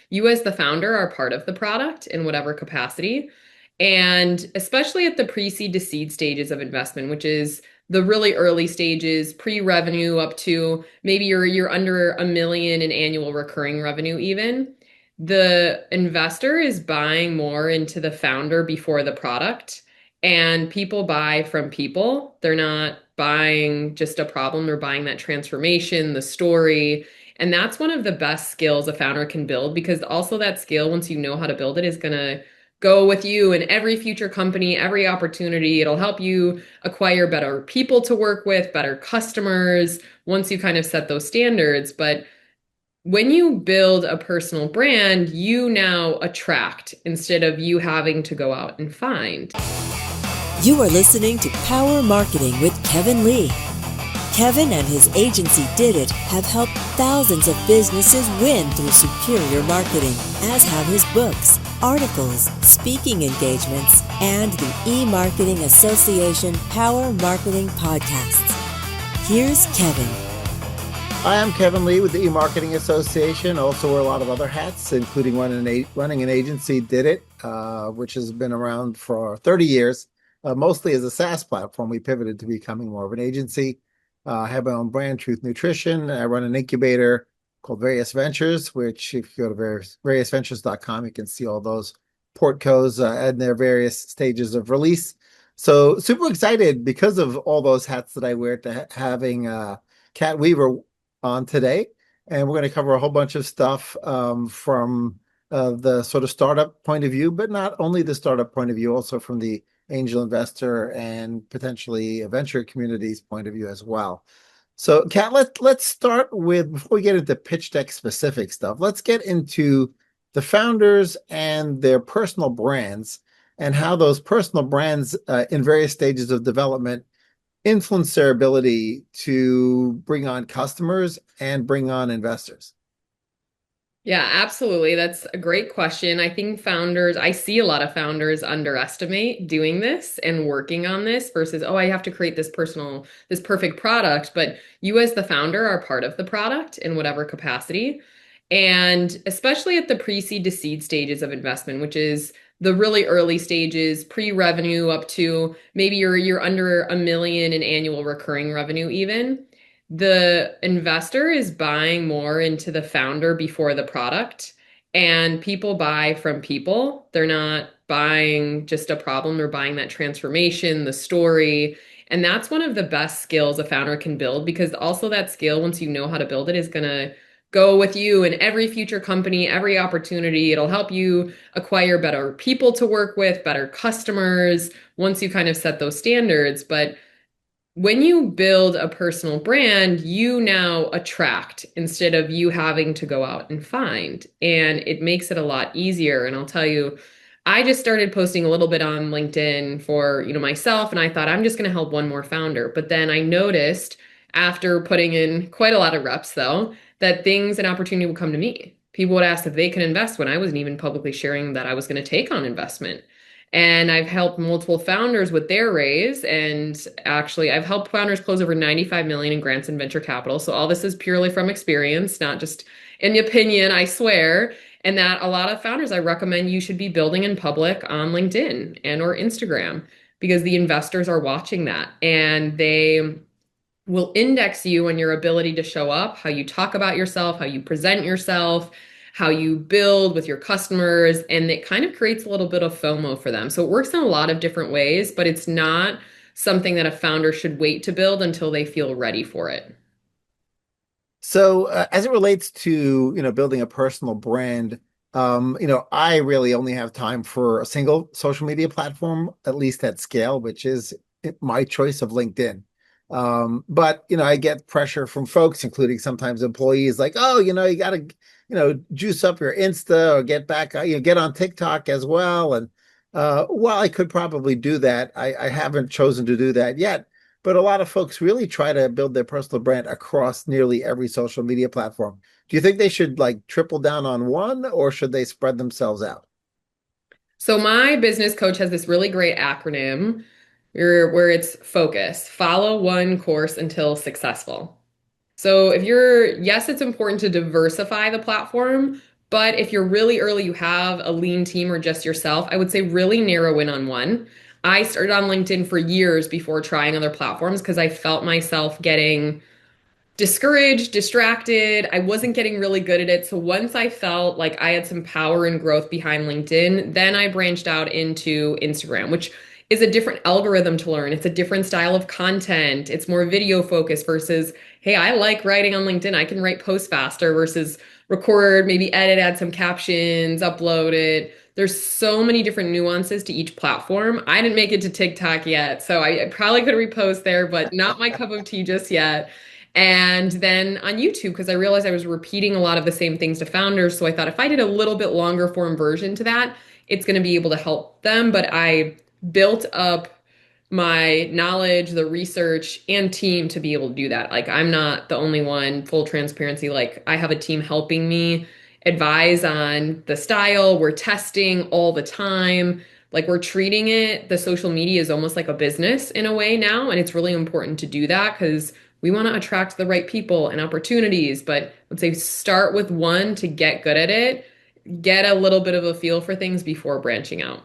you as the founder are part of the product in whatever capacity. And especially at the pre-seed to seed stages of investment, which is the really early stages, pre-revenue up to maybe you're under 1 million in annual recurring revenue even. The investor is buying more into the founder before the product, and people buy from people. They're not buying just a problem, they're buying that transformation, the story. And that's one of the best skills a founder can build because also that skill, once you know how to build it, is going to go with you in every future company, every opportunity. It'll help you acquire better people to work with, better customers once you kind of set those standards. But when you build a personal brand, you now attract instead of you having to go out and find. You are listening to Power Marketing with Kevin Lee. Kevin and his agency Did It have helped thousands of businesses win through superior marketing, as have his books, articles, speaking engagements, and the E-Marketing Association Power Marketing Podcasts. Here's Kevin. Hi, I'm Kevin Lee with the E-Marketing Association. Also wear a lot of other hats, including running an agency, Did It, which has been around for 30 years, mostly as a SaaS platform. We pivoted to becoming more of an agency. I have my own brand, Truth Nutrition. I run an incubator called Various Ventures, which if you go to variousventures.com, you can see all those portcos and their various stages of release. So super excited because of all those hats that I wear to having Kat Weaver on today, and we're going to cover a whole bunch of stuff from the sort of startup point of view, but not only the startup point of view, also from the angel investor and potentially a venture community's point of view as well. So, Kat, let's start with, before we get into pitch deck specific stuff, let's get into the founders and their personal brands and how those personal brands in various stages of development influence their ability to bring on customers and bring on investors? Yeah, absolutely. That's a great question. I see a lot of founders underestimate doing this and working on this versus, oh, I have to create this perfect product. But you as the founder are part of the product in whatever capacity. And especially at the pre-seed to seed stages of investment, which is the really early stages, pre-revenue up to maybe you're under 1 million in annual recurring revenue even. The investor is buying more into the founder before the product, and people buy from people. They're not buying just a problem, they're buying that transformation, the story. And that's one of the best skills a founder can build because also that skill, once you know how to build it, is going to go with you in every future company, every opportunity. It'll help you acquire better people to work with, better customers once you kind of set those standards. But when you build a personal brand, you now attract instead of you having to go out and find. And it makes it a lot easier. And I'll tell you, I just started posting a little bit on LinkedIn for, myself, and I thought I'm just going to help one more founder. But then I noticed after putting in quite a lot of reps though, that things and opportunity would come to me. People would ask if they could invest when I wasn't even publicly sharing that I was going to take on investment. And I've helped multiple founders with their raise. And actually, I've helped founders close over 95 million in grants and venture capital. So all this is purely from experience, not just in opinion, I swear. And that a lot of founders, I recommend you should be building in public on LinkedIn and or Instagram because the investors are watching that and they will index you on your ability to show up, how you talk about yourself, how you present yourself, how you build with your customers, and it kind of creates a little bit of FOMO for them. So it works in a lot of different ways, but it's not something that a founder should wait to build until they feel ready for it. So as it relates to, building a personal brand, I really only have time for a single social media platform, at least at scale, which is my choice of LinkedIn. But, I get pressure from folks, including sometimes employees like, oh, you got to, juice up your Insta or get back, get on TikTok as well. And while I could probably do that, I haven't chosen to do that yet. But a lot of folks really try to build their personal brand across nearly every social media platform. Do you think they should like triple down on one or should they spread themselves out? So my business coach has this really great acronym where it's focus, follow one course until successful. So yes, it's important to diversify the platform, But if you're really early, you have a lean team or just yourself, I would say really narrow in on one. I started on LinkedIn for years before trying other platforms because I felt myself getting discouraged, distracted. I wasn't getting really good at it. So once I felt like I had some power and growth behind LinkedIn, then I branched out into Instagram, which is a different algorithm to learn. It's a different style of content. It's more video focused versus, hey, I like writing on LinkedIn. I can write posts faster versus record, maybe edit, add some captions, upload it. There's so many different nuances to each platform. I didn't make it to TikTok yet, so I probably could repost there, but not my cup of tea just yet. And then on YouTube, because I realized I was repeating a lot of the same things to founders. So I thought if I did a little bit longer form version to that, it's going to be able to help them. But I built up my knowledge, the research, and team to be able to do that. Like, I'm not the only one, full transparency. Like, I have a team helping me advise on the style. We're testing all the time. Like, we're treating it, the social media is almost like a business in a way now. And it's really important to do that because we want to attract the right people and opportunities. But let's say start with one to get good at it, get a little bit of a feel for things before branching out.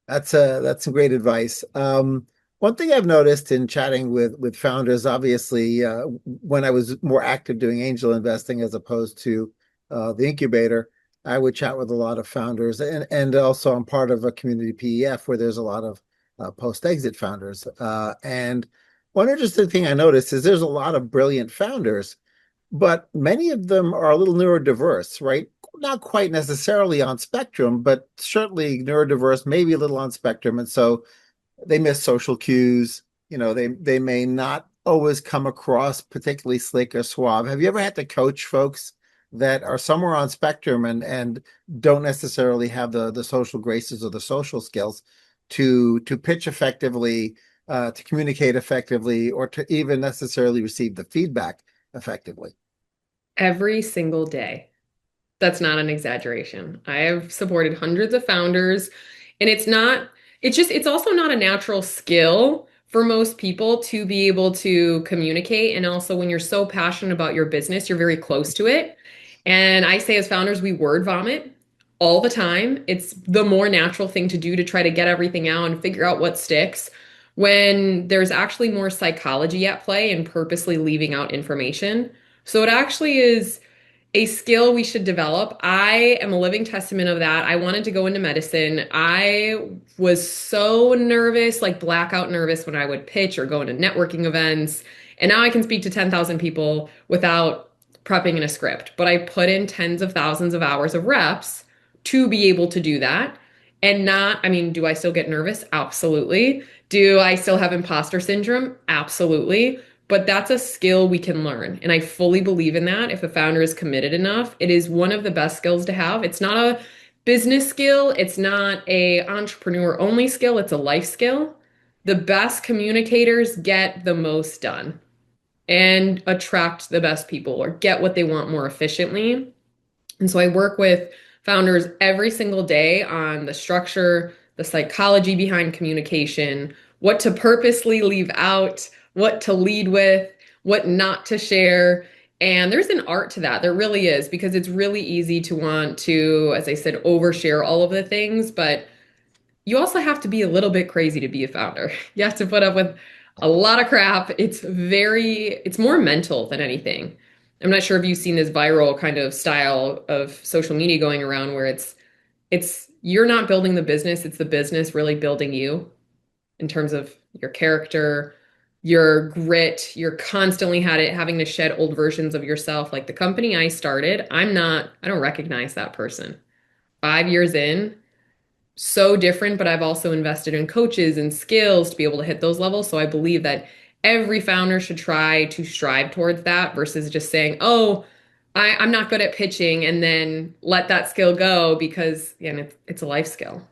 That's some great advice. One thing I've noticed in chatting with founders, obviously, when I was more active doing angel investing as opposed to the incubator, I would chat with a lot of founders, and also I'm part of a community PEF where there's a lot of post-exit founders. And one interesting thing I noticed is there's a lot of brilliant founders, but many of them are a little neurodiverse, right? Not quite necessarily on spectrum, but certainly neurodiverse, maybe a little on spectrum. And so they miss social cues. They may not always come across particularly slick or suave. Have you ever had to coach folks that are somewhere on spectrum and don't necessarily have the social graces or the social skills to pitch effectively, to communicate effectively, or to even necessarily receive the feedback effectively? Every single day. That's not an exaggeration. I have supported hundreds of founders, and it's also not a natural skill for most people to be able to communicate. And also, when you're so passionate about your business, you're very close to it. And I say, as founders, we word vomit all the time. It's the more natural thing to do to try to get everything out and figure out what sticks when there's actually more psychology at play and purposely leaving out information. So it actually is a skill we should develop. I am a living testament of that. I wanted to go into medicine. I was so nervous, like blackout nervous when I would pitch or go into networking events. And now I can speak to 10,000 people without prepping in a script. But I put in tens of thousands of hours of reps to be able to do that. And not, I mean, do I still get nervous? Absolutely. Do I still have imposter syndrome? Absolutely. But that's a skill we can learn. And I fully believe in that. If a founder is committed enough, it is one of the best skills to have. It's not a business skill. It's not a entrepreneur only skill. It's a life skill. The best communicators get the most done and attract the best people or get what they want more efficiently. And so I work with founders every single day on the structure, the psychology behind communication, what to purposely leave out, what to lead with, what not to share. And there's an art to that. There really is, because it's really easy to want to, as I said, overshare all of the things, but you also have to be a little bit crazy to be a founder. You have to put up with a lot of crap. It's more mental than anything. I'm not sure if you've seen this viral kind of style of social media going around where it's you're not building the business, it's the business really building you in terms of your character, your grit. You're constantly having to shed old versions of yourself. Like the company I started, I don't recognize that person. 5 years in, so different, but I've also invested in coaches and skills to be able to hit those levels. So I believe that every founder should try to strive towards that versus just saying, oh, I'm not good at pitching and then let that skill go because, again, it's a life skill.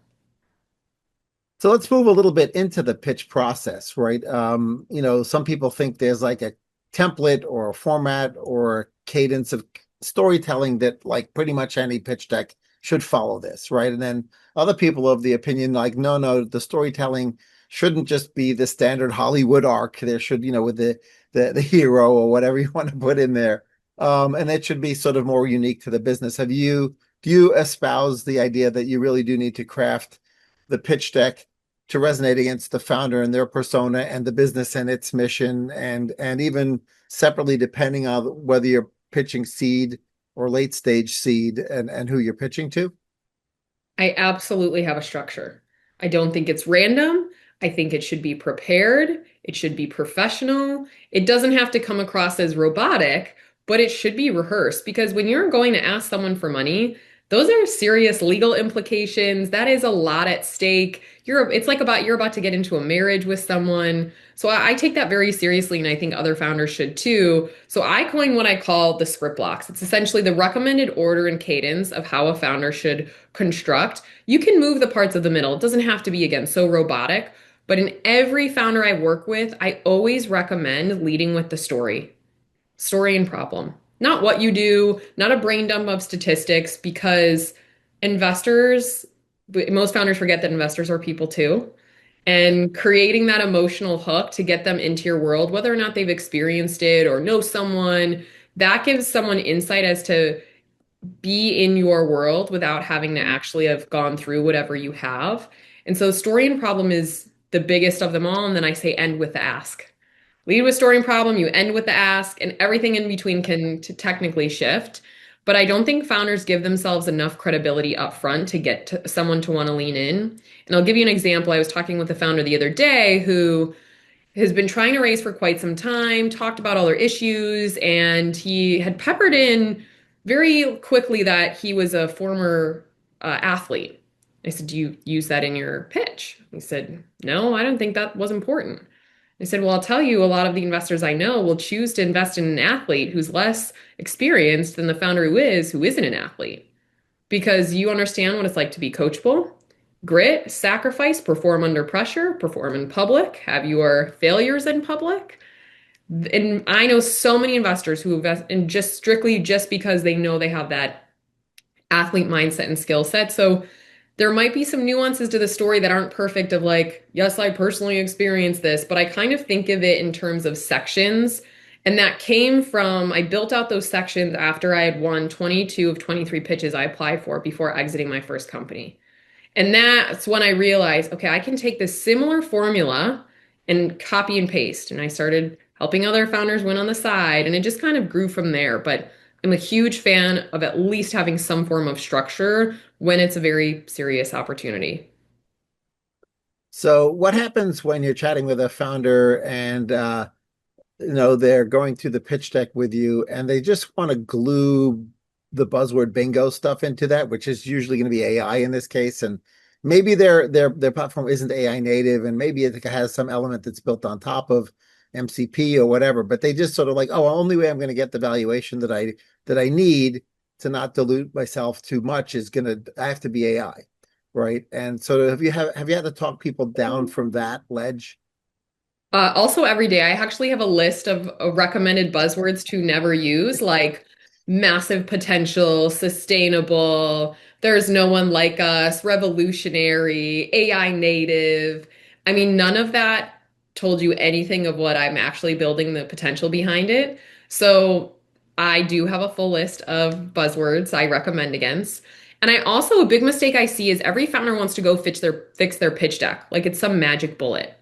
So let's move a little bit into the pitch process, right? Some people think there's like a template or a format or a cadence of storytelling that like pretty much any pitch deck should follow this, right? And then other people of the opinion like, no, the storytelling shouldn't just be the standard Hollywood arc. There should, with the hero or whatever you want to put in there. and it should be sort of more unique to the business. Do you espouse the idea that you really do need to craft the pitch deck to resonate against the founder and their persona and the business and its mission, and even separately depending on whether you're pitching seed or late stage seed and who you're pitching to? I absolutely have a structure. I don't think it's random. I think it should be prepared. It should be professional. It doesn't have to come across as robotic, but it should be rehearsed because when you're going to ask someone for money, those are serious legal implications. That is a lot at stake. It's like you're about to get into a marriage with someone. So I take that very seriously, and I think other founders should too. So I coined what I call the script blocks. It's essentially the recommended order and cadence of how a founder should construct. You can move the parts of the middle. It doesn't have to be, again, so robotic. But in every founder I work with, I always recommend leading with the story and problem. Not what you do, not a brain dump of statistics, because investors, most founders forget that investors are people too. And creating that emotional hook to get them into your world, whether or not they've experienced it or know someone, that gives someone insight as to be in your world without having to actually have gone through whatever you have. And so story and problem is the biggest of them all. And then I say end with the ask. Lead with story and problem, you end with the ask, and everything in between can technically shift. But I don't think founders give themselves enough credibility up front to get to someone to want to lean in. And I'll give you an example. I was talking with a founder the other day who has been trying to raise for quite some time, talked about all their issues, and he had peppered in very quickly that he was a former athlete. I said, "Do you use that in your pitch?" He said, "No, I don't think that was important." I said, "Well, I'll tell you, a lot of the investors I know will choose to invest in an athlete who's less experienced than the founder who isn't an athlete, because you understand what it's like to be coachable, grit, sacrifice, perform under pressure, perform in public, have your failures in public." And I know so many investors who invest in just strictly just because they know they have that athlete mindset and skill set. So there might be some nuances to the story that aren't perfect of like, yes, I personally experienced this, but I kind of think of it in terms of sections. And that came from, I built out those sections after I had won 22 of 23 pitches I applied for before exiting my first company. And that's when I realized, okay, I can take this similar formula and copy and paste. And I started helping other founders win on the side, and it just kind of grew from there. But I'm a huge fan of at least having some form of structure when it's a very serious opportunity. So what happens when you're chatting with a founder and they're going through the pitch deck with you and they just want to glue the buzzword bingo stuff into that, which is usually going to be AI in this case, and maybe their platform isn't AI native, and maybe it has some element that's built on top of MCP or whatever, but they just sort of like, oh, only way I'm going to get the valuation that I need to not dilute myself too much is I have to be AI, right? And so have you had to talk people down from that ledge? Also, every day, I actually have a list of recommended buzzwords to never use, like massive potential, sustainable, there's no one like us, revolutionary, AI native. I mean, none of that told you anything of what I'm actually building the potential behind it. So I do have a full list of buzzwords I recommend against. And I also, a big mistake I see is every founder wants to go fix their pitch deck, like it's some magic bullet.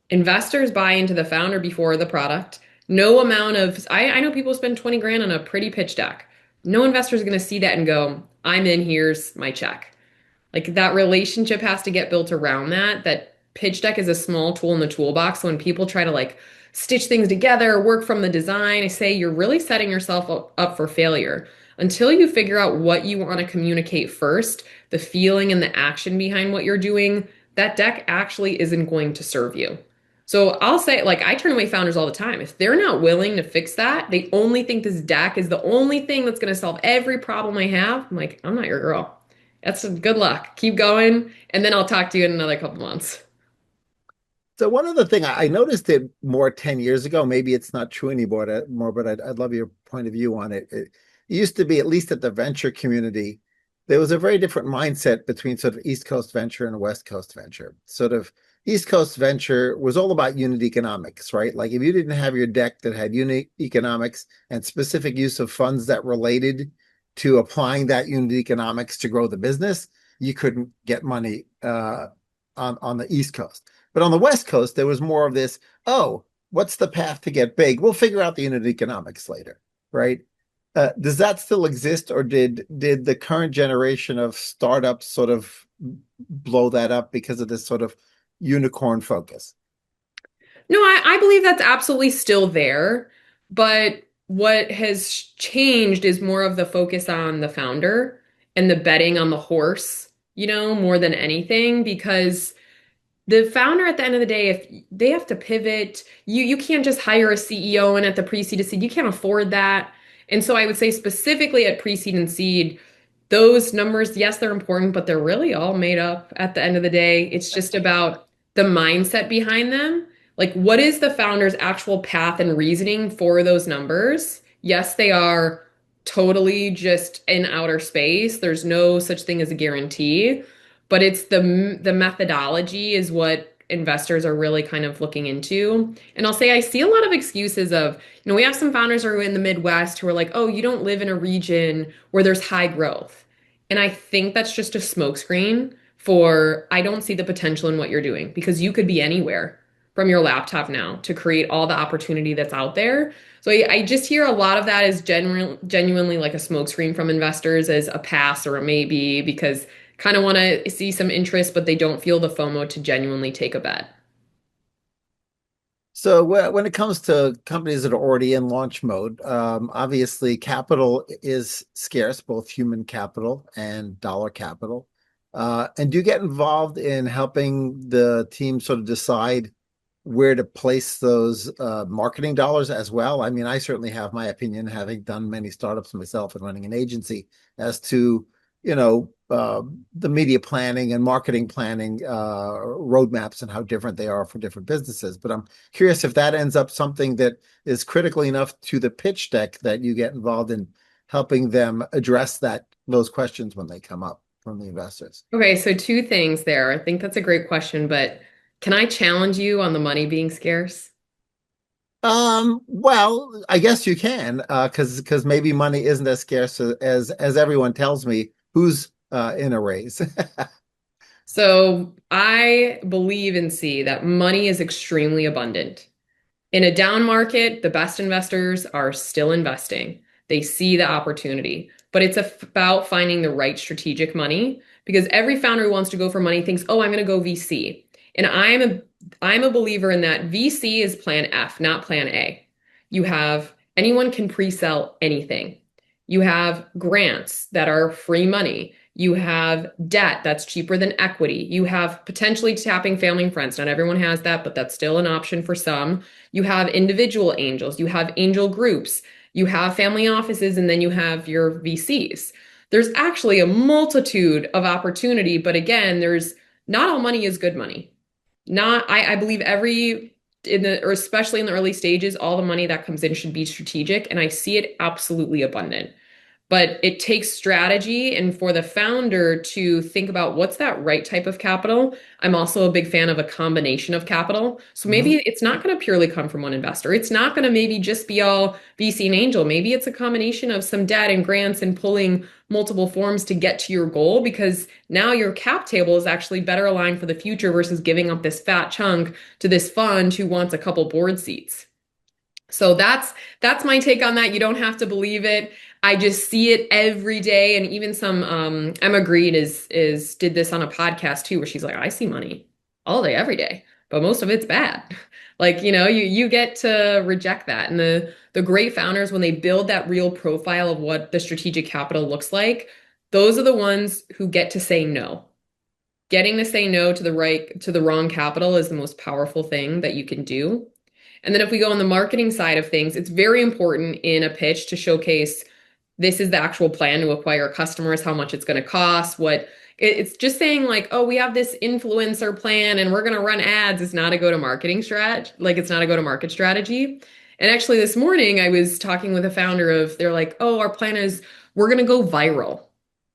Investors buy into the founder before the product. No amount of, I know people spend 20 grand on a pretty pitch deck. No investor is going to see that and go, I'm in, here's my check. Like that relationship has to get built around that. That pitch deck is a small tool in the toolbox. So when people try to like stitch things together, work from the design, I say you're really setting yourself up for failure. Until you figure out what you want to communicate first, the feeling and the action behind what you're doing, that deck actually isn't going to serve you. So I'll say, like, I turn away founders all the time. If they're not willing to fix that, they only think this deck is the only thing that's going to solve every problem I have. I'm like, I'm not your girl. That's good luck. Keep going, and then I'll talk to you in another couple months. So one other thing I noticed it more 10 years ago, maybe it's not true anymore, but I'd love your point of view on it. It used to be, at least at the venture community, there was a very different mindset between sort of East Coast venture and West Coast venture. Sort of, East Coast Venture was all about unit economics, right? Like if you didn't have your deck that had unit economics and specific use of funds that related to applying that unit economics to grow the business, you couldn't get money on the East Coast. But on the West Coast, there was more of this, oh, what's the path to get big? We'll figure out the unit economics later, right? Does that still exist, or did the current generation of startups sort of blow that up because of this sort of unicorn focus? No, I believe that's absolutely still there, but what has changed is more of the focus on the founder and the betting on the horse, more than anything, because the founder at the end of the day, if they have to pivot, you can't just hire a CEO and at the pre-seed to seed, you can't afford that. And so I would say specifically at pre-seed and seed, those numbers, yes, they're important, but they're really all made up at the end of the day. It's just about the mindset behind them. Like, what is the founder's actual path and reasoning for those numbers? Yes, they are totally just in outer space. There's no such thing as a guarantee, but it's the methodology is what investors are really kind of looking into. And I'll say I see a lot of excuses of, we have some founders who are in the Midwest who are like, oh, you don't live in a region where there's high growth. And I think that's just a smokescreen for I don't see the potential in what you're doing because you could be anywhere from your laptop now to create all the opportunity that's out there. So I just hear a lot of that is genuinely like a smokescreen from investors as a pass or a maybe because kind of want to see some interest, but they don't feel the FOMO to genuinely take a bet. So when it comes to companies that are already in launch mode, obviously capital is scarce, both human capital and dollar capital. And do you get involved in helping the team sort of decide where to place those marketing dollars as well? I mean, I certainly have my opinion, having done many startups myself and running an agency, as to the media planning and marketing planning roadmaps and how different they are for different businesses. But I'm curious if that ends up something that is critical enough to the pitch deck that you get involved in helping them address those questions when they come up from the investors. Okay, so two things there. I think that's a great question, but can I challenge you on the money being scarce? Well, I guess you can, because maybe money isn't as scarce as everyone tells me who's in a raise. So I believe and see that money is extremely abundant. In a down market, the best investors are still investing. They see the opportunity, but it's about finding the right strategic money because every founder who wants to go for money thinks, "Oh, I'm going to go VC." And I'm a believer in that VC is plan F, not plan A. You have anyone can pre-sell anything. You have grants that are free money. You have debt that's cheaper than equity. You have potentially tapping family and friends. Not everyone has that, but that's still an option for some. You have individual angels. You have angel groups. You have family offices, and then you have your VCs. There's actually a multitude of opportunity, but again, there's not all money is good money. Not, I believe every in the or especially in the early stages, all the money that comes in should be strategic, and I see it absolutely abundant. But it takes strategy and for the founder to think about what's that right type of capital. I'm also a big fan of a combination of capital. So maybe Mhm. it's not going to purely come from one investor. It's not going to maybe just be all VC and angel. Maybe it's a combination of some debt and grants and pulling multiple forms to get to your goal because now your cap table is actually better aligned for the future versus giving up this fat chunk to this fund who wants a couple board seats. So that's my take on that. You don't have to believe it. I just see it every day. And even some Emma Green is did this on a podcast too, where she's like, I see money all day, every day, but most of it's bad. Like, you get to reject that. And the great founders, when they build that real profile of what the strategic capital looks like, those are the ones who get to say no. Getting to say no to the wrong capital is the most powerful thing that you can do. And then if we go on the marketing side of things, it's very important in a pitch to showcase this is the actual plan to acquire customers, how much it's going to cost, it's just saying like, oh, we have this influencer plan and we're going to run ads is not a go-to-marketing strategy. Like it's not a go-to-market strategy. And actually this morning I was talking with a founder they're like, oh, our plan is we're going to go viral.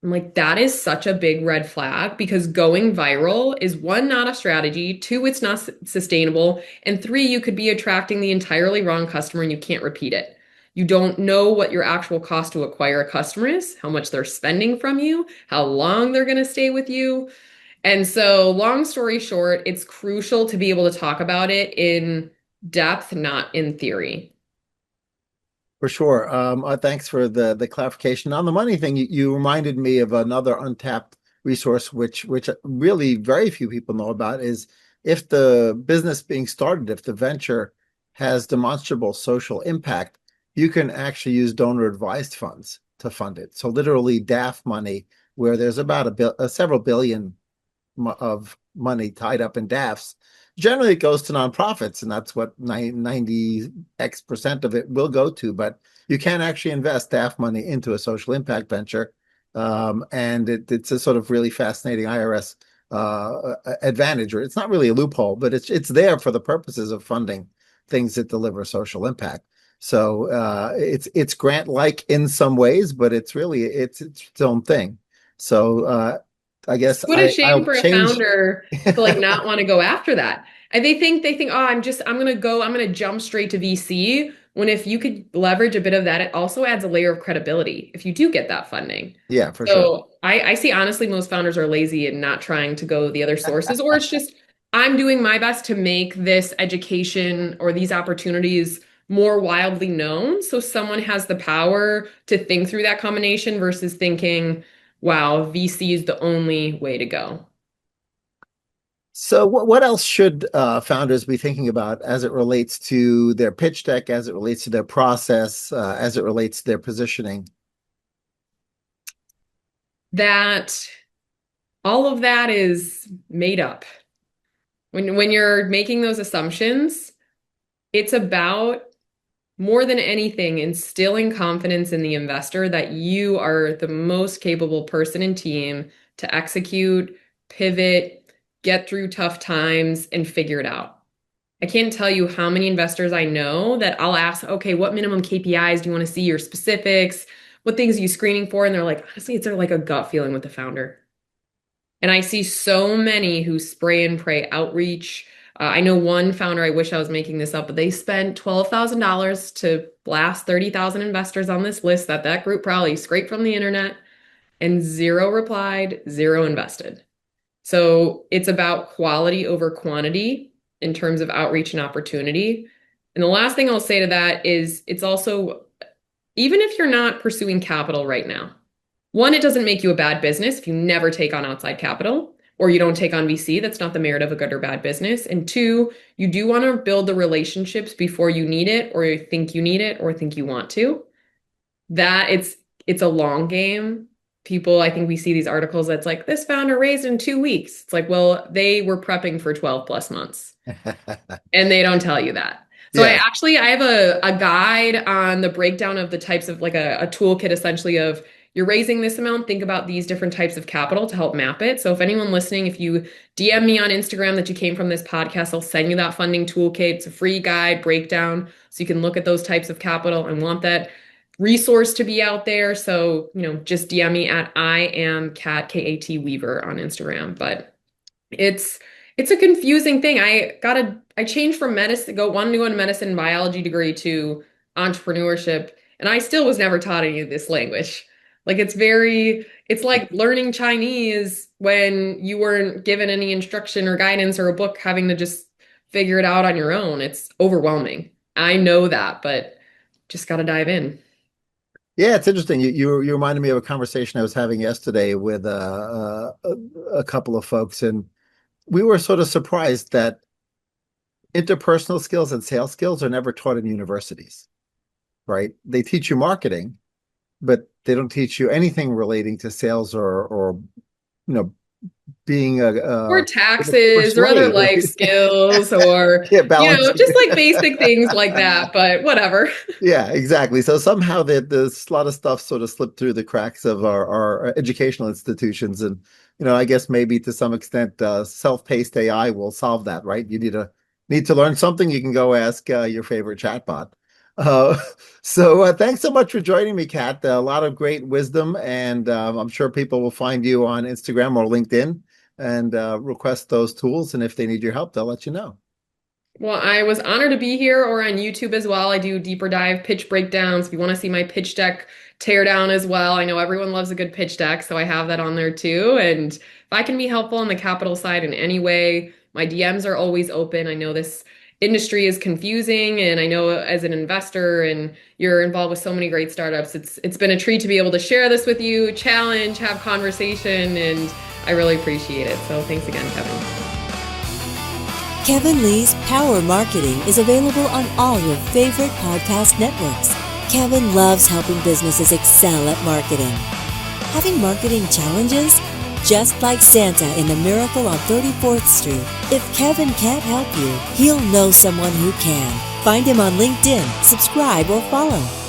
I'm like, that is such a big red flag because going viral is one, not a strategy, two, it's not sustainable, and three, you could be attracting the entirely wrong customer and you can't repeat it. You don't know what your actual cost to acquire a customer is, how much they're spending from you, how long they're going to stay with you. And so, long story short, it's crucial to be able to talk about it in depth, not in theory. For sure. Thanks for the clarification on the money thing. You reminded me of another untapped resource, which really very few people know about, is if the business being started, if the venture has demonstrable social impact, you can actually use donor advised funds to fund it. So literally DAF money, where there's about several billion of money tied up in DAFs. Generally, it goes to nonprofits, and that's what 90x% of it will go to. But you can actually invest DAF money into a social impact venture, and it's a sort of really fascinating IRS advantage. Or it's not really a loophole, but it's there for the purposes of funding things that deliver social impact. So it's grant-like in some ways, but it's its own thing. So I guess What a shame I'll for a change. founder to like not want to go after that. And they think, oh, I'm gonna jump straight to VC. When if you could leverage a bit of that, it also adds a layer of credibility if you do get that funding. Yeah, for sure. So I see honestly most founders are lazy and not trying to go the other sources, or it's just I'm doing my best to make this education or these opportunities more wildly known. So someone has the power to think through that combination versus thinking, wow, VC is the only way to go. So what else should founders be thinking about as it relates to their pitch deck, as it relates to their process, as it relates to their positioning? That all of that is made up. When you're making those assumptions, it's about more than anything instilling confidence in the investor that you are the most capable person and team to execute, pivot, get through tough times, and figure it out. I can't tell you how many investors I know that I'll ask, okay, what minimum KPIs do you want to see, your specifics? What things are you screening for? And they're like, honestly, it's like a gut feeling with the founder. And I see so many who spray and pray outreach. I know one founder, I wish I was making this up, but they spent $12,000 to blast 30,000 investors on this list that that group probably scraped from the internet, and zero replied, zero invested. So it's about quality over quantity in terms of outreach and opportunity. And the last thing I'll say to that is it's also, even if you're not pursuing capital right now, one, it doesn't make you a bad business if you never take on outside capital or you don't take on VC. That's not the merit of a good or bad business. And two, you do want to build the relationships before you need it or you think you need it or think you want to. That it's a long game. People, I think we see these articles that's like this founder raised in 2 weeks. It's like, well, they were prepping for 12 plus months and they don't tell you that. So Yeah. I have a guide on the breakdown of the types of like a toolkit essentially of you're raising this amount, think about these different types of capital to help map it. So if anyone listening, if you DM me on Instagram that you came from this podcast, I'll send you that funding toolkit. It's a free guide breakdown so you can look at those types of capital and want that resource to be out there. So, just DM me at I am Kat, K-A-T Weaver on Instagram. But it's it's a confusing thing. I changed from medicine, wanted to go into medicine and biology degree to entrepreneurship, and I still was never taught any of this language. Like it's like learning Chinese when you weren't given any instruction or guidance or a book, having to just figure it out on your own. It's overwhelming. I know that, but just got to dive in. Yeah, it's interesting. You reminded me of a conversation I was having yesterday with a couple of folks, and we were sort of surprised that interpersonal skills and sales skills are never taught in universities, right? They teach you marketing, but they don't teach you anything relating to sales or you know being Or able to taxes or other persuade or life skills or, yeah, balancing. just like basic things like that, but whatever. Yeah, exactly. So somehow there's a lot of stuff sort of slipped through the cracks of our educational institutions, and I guess maybe to some extent, self-paced AI will solve that, right? You need to learn something, you can go ask your favorite chatbot. Uh, so thanks so much for joining me, Kat. A lot of great wisdom, and I'm sure people will find you on Instagram or LinkedIn and request those tools. And if they need your help, they'll let you know. Well, I was honored to be here or on YouTube as well. I do deeper dive pitch breakdowns. If you want to see my pitch deck tear down as well, I know everyone loves a good pitch deck, so I have that on there too. And if I can be helpful on the capital side in any way, my DMs are always open. I know this industry is confusing, and I know as an investor and you're involved with so many great startups, it's been a treat to be able to share this with you, challenge, have conversation, and I really appreciate it. So thanks again, Kevin. Kevin Lee's Power Marketing is available on all your favorite podcast networks. Kevin loves helping businesses excel at marketing. Having marketing challenges? Just like Santa in the Miracle on 34th Street, if Kevin can't help you, he'll know someone who can. Find him on LinkedIn, subscribe, or follow.